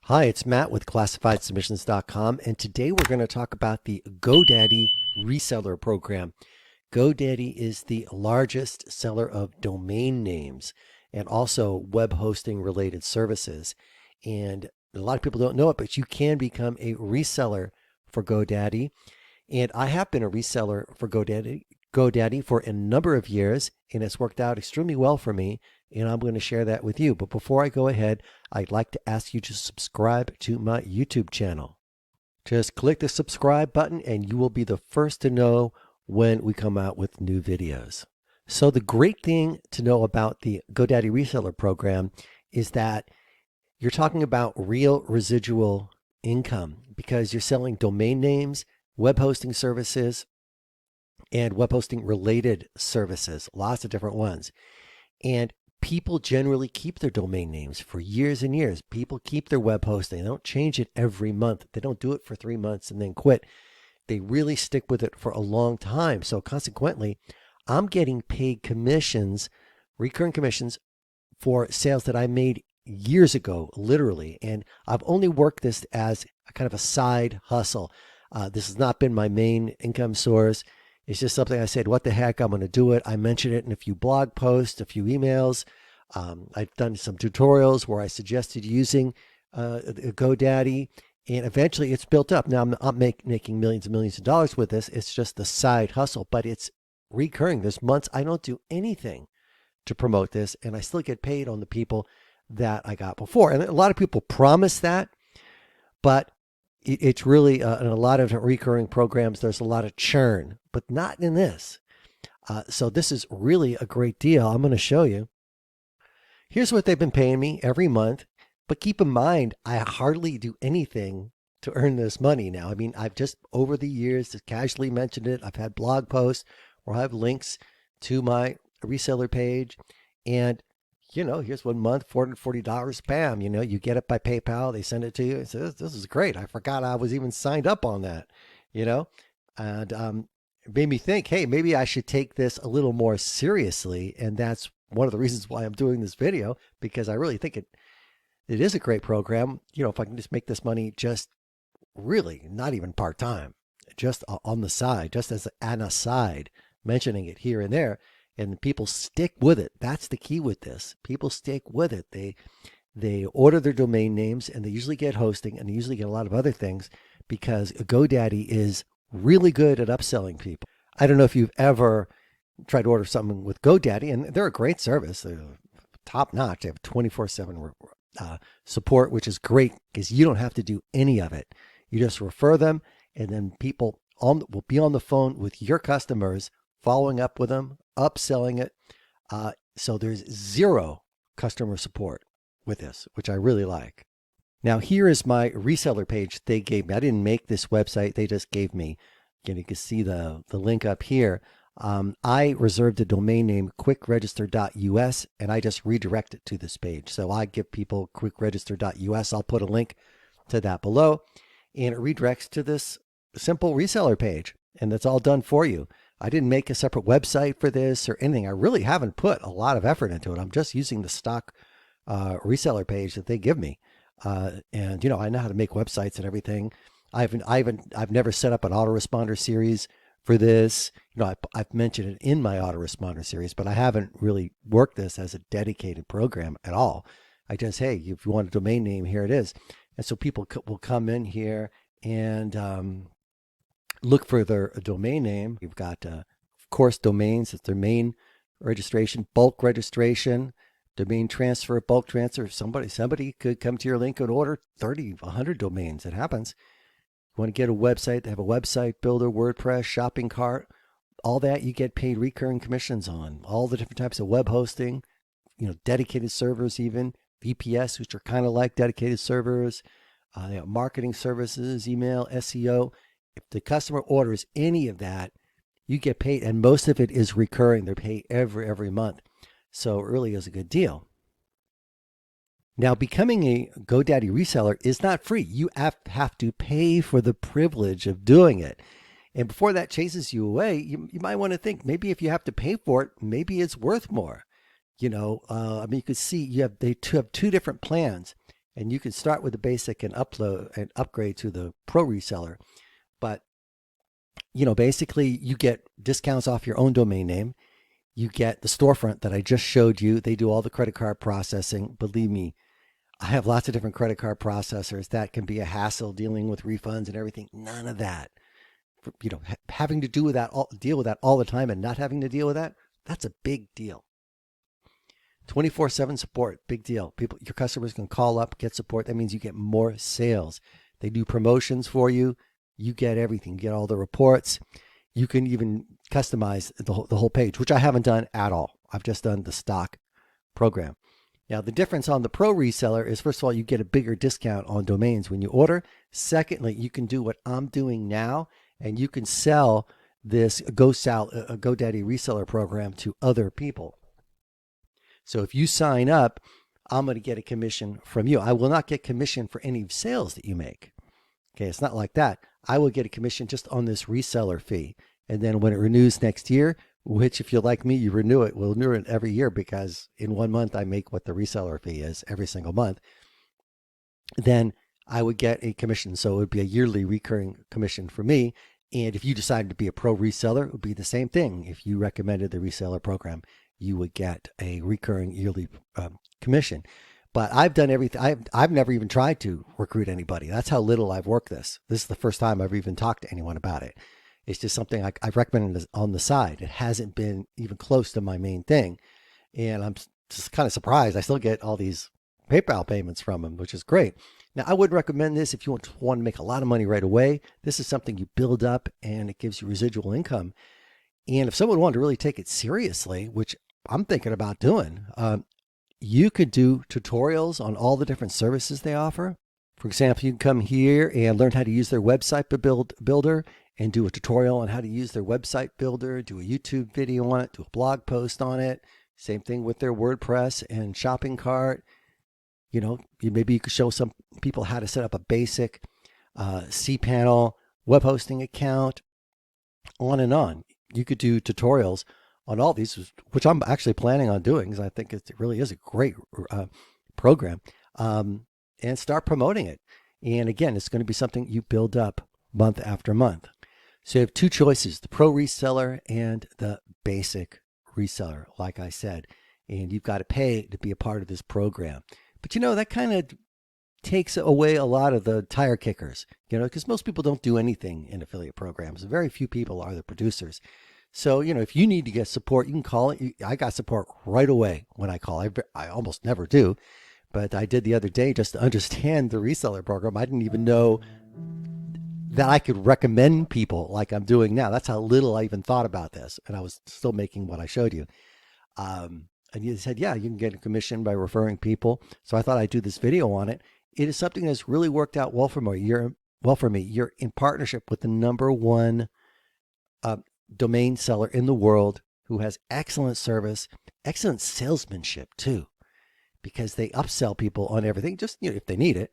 Hi, it's Matt with ClassifiedSubmissions.com, and today we're going to talk about the Godaddy Reseller program. Godaddy is the largest seller of domain names and also web hosting related services. And a lot of people don't know it, but you can become a reseller for Godaddy. And I have been a reseller for Godaddy for a number of years, and it's worked out extremely well for me. And I'm going to share that with you. But before I go ahead, I'd like to ask you to subscribe to my YouTube channel. Just click the subscribe button and you will be the first to know when we come out with new videos. So the great thing to know about the Godaddy Reseller program is that you're talking about real residual income because you're selling domain names, web hosting services, and web hosting related services, lots of different ones. And people generally keep their domain names for years and years. People keep their web hosting. They don't change it every month. They don't do it for 3 months and then quit. They really stick with it for a long time. So consequently, I'm getting paid commissions, recurring commissions for sales that I made years ago, literally. And I've only worked this as a kind of a side hustle. This has not been my main income source. It's just something I said, what the heck, I'm going to do it. I mentioned it in a few blog posts, a few emails. I've done some tutorials where I suggested using GoDaddy, and eventually it's built up. Now I'm making millions and millions of dollars with this. It's just the side hustle, but it's recurring. There's months I don't do anything to promote this, and I still get paid on the people that I got before. And a lot of people promise that, but it's really, in a lot of recurring programs, there's a lot of churn, but not in this. So this is really a great deal. I'm going to show you. Here's what they've been paying me every month. But keep in mind, I hardly do anything to earn this money now. I mean, I've just over the years just casually mentioned it. I've had blog posts where I have links to my reseller page. And here's 1 month, $440 spam. You get it by PayPal. They send it to you. It says, this is great. I forgot I was even signed up on that, and it made me think, hey, maybe I should take this a little more seriously. And that's one of the reasons why I'm doing this video, because I really think it is a great program. If I can just make this money just really not even part-time, just on the side, just as an aside, mentioning it here and there. And people stick with it. That's the key with this. People stick with it. They order their domain names, and they usually get hosting, and they usually get a lot of other things because GoDaddy is really good at upselling people. I don't know if you've ever tried to order something with GoDaddy, and they're a great service. They're top notch. They have 24/7 support, which is great because you don't have to do any of it. You just refer them, and then people will be on the phone with your customers, following up with them, upselling it. So there's zero customer support with this, which I really like. Now here is my reseller page they gave me. I didn't make this website. They just gave me, you can see the link up here. I reserved a domain name quickregister.us, and I just redirect it to this page. So I give people quickregister.us. I'll put a link to that below, and it redirects to this simple reseller page, and that's all done for you. I didn't make a separate website for this or anything. I really haven't put a lot of effort into it. I'm just using the stock reseller page that they give me. And I know how to make websites and everything. I've never set up an autoresponder series for this. I've mentioned it in my autoresponder series, but I haven't really worked this as a dedicated program at all. I just, hey, if you want a domain name, here it is. And so people will come in here and look for their domain name. You've got, of course, domains. It's their main registration, bulk registration, domain transfer, bulk transfer. Somebody could come to your link and order 30, 100 domains. It happens. You want to get a website, they have a website builder, WordPress, shopping cart, all that you get paid recurring commissions on. All the different types of web hosting, dedicated servers, even VPS, which are kind of like dedicated servers. They have marketing services, email, SEO. If the customer orders any of that, you get paid, and most of it is recurring. They're paid every month. So it really is a good deal. Now, becoming a GoDaddy reseller is not free. You have to pay for the privilege of doing it. And before that chases you away, you might want to think, maybe if you have to pay for it, maybe it's worth more. You could see they have two different plans. And you can start with the basic and upload and upgrade to the pro reseller. But, basically you get discounts off your own domain name. You get the storefront that I just showed you. They do all the credit card processing. Believe me, I have lots of different credit card processors. That can be a hassle dealing with refunds and everything. None of that. Having to deal with that all the time and not having to deal with that, that's a big deal. 24/7 support, big deal. Your customers can call up, get support. That means you get more sales. They do promotions for you. You get everything. You get all the reports. You can even customize the whole page, which I haven't done at all. I've just done the stock program. Now, the difference on the pro reseller is, first of all, you get a bigger discount on domains when you order. Secondly, you can do what I'm doing now, and you can sell this GoDaddy Reseller program to other people. So if you sign up, I'm going to get a commission from you. I will not get commission for any sales that you make. Okay, it's not like that. I will get a commission just on this reseller fee. And then when it renews next year, which if you're like me, you renew it, we'll renew it every year because in 1 month I make what the reseller fee is every single month. Then I would get a commission. So it would be a yearly recurring commission for me. And if you decided to be a pro reseller, it would be the same thing. If you recommended the reseller program, you would get a recurring yearly commission. But I've done everything. I've never even tried to recruit anybody. That's how little I've worked this. This is the first time I've even talked to anyone about it. It's just something I've recommended on the side. It hasn't been even close to my main thing. And I'm just kind of surprised. I still get all these PayPal payments from them, which is great. Now, I would recommend this if you want to make a lot of money right away. This is something you build up and it gives you residual income. And if someone wanted to really take it seriously, which I'm thinking about doing, you could do tutorials on all the different services they offer. For example, you can come here and learn how to use their website builder and do a tutorial on how to use their website builder, do a YouTube video on it, do a blog post on it. Same thing with their WordPress and shopping cart. Maybe you could show some people how to set up a basic cPanel web hosting account, on and on. You could do tutorials on all these, which I'm actually planning on doing because I think it really is a great program, and start promoting it. And again, it's going to be something you build up month after month. So you have two choices, the pro reseller and the basic reseller, like I said, and you've got to pay to be a part of this program. But that kind of takes away a lot of the tire kickers, because most people don't do anything in affiliate programs. Very few people are the producers. So, if you need to get support, you can call it. I got support right away when I call. I almost never do, but I did the other day just to understand the reseller program. I didn't even know that I could recommend people like I'm doing now. That's how little I even thought about this. And I was still making what I showed you. And you said, yeah, you can get a commission by referring people. So I thought I'd do this video on it. It is something that's really worked out well for me. You're in partnership with the #1 domain seller in the world who has excellent service, excellent salesmanship too, because they upsell people on everything, just if they need it.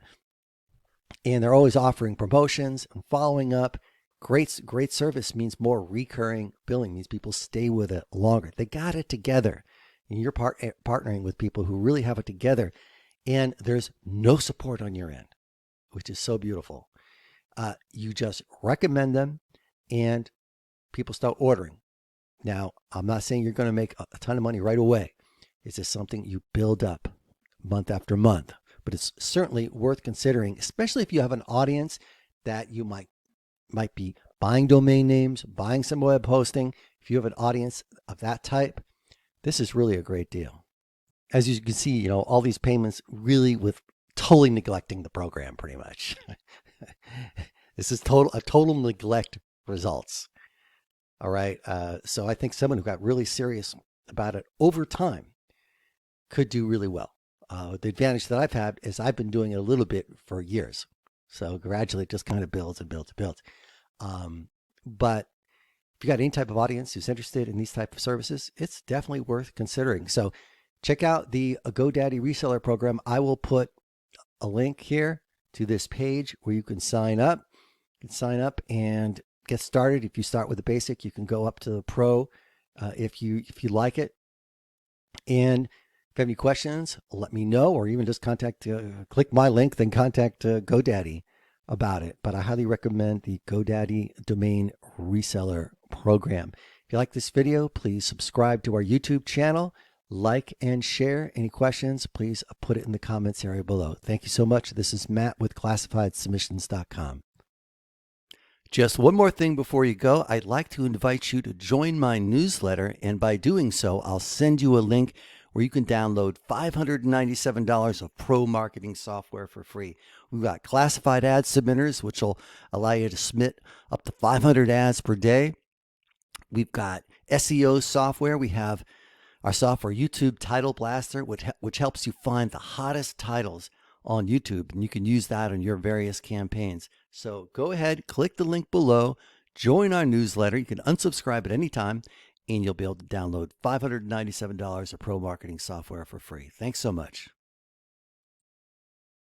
And they're always offering promotions and following up. Great service means more recurring billing, means people stay with it longer. They got it together. And you're partnering with people who really have it together. And there's no support on your end, which is so beautiful. You just recommend them and people start ordering. Now, I'm not saying you're going to make a ton of money right away. It's just something you build up month after month. But it's certainly worth considering, especially if you have an audience that you might be buying domain names, buying some web hosting. If you have an audience of that type, this is really a great deal. As you can see, all these payments really with totally neglecting the program pretty much. This is a total neglect results. All right. So I think someone who got really serious about it over time could do really well. The advantage that I've had is I've been doing it a little bit for years. So gradually it just kind of builds and builds and builds. But if you got any type of audience who's interested in these type of services, it's definitely worth considering. So check out the GoDaddy Reseller program. I will put a link here to this page where you can sign up. You can sign up and get started. If you start with the basic, you can go up to the pro if you like it. And you have any questions, let me know, or even just click my link, then contact GoDaddy about it. But I highly recommend the GoDaddy Domain Reseller Program. If you like this video, please subscribe to our YouTube channel, like and share. Any questions, please put it in the comments area below. Thank you so much. This is Matt with ClassifiedSubmissions.com. Just one more thing before you go. I'd like to invite you to join my newsletter, and by doing so, I'll send you a link where you can download $597 of pro marketing software for free. We've got classified ad submitters, which will allow you to submit up to 500 ads per day. We've got SEO software. We have our software, YouTube Title Blaster, which helps you find the hottest titles on YouTube, and you can use that on your various campaigns. So go ahead, click the link below, join our newsletter. You can unsubscribe at any time, and you'll be able to download $597 of pro marketing software for free. Thanks so much.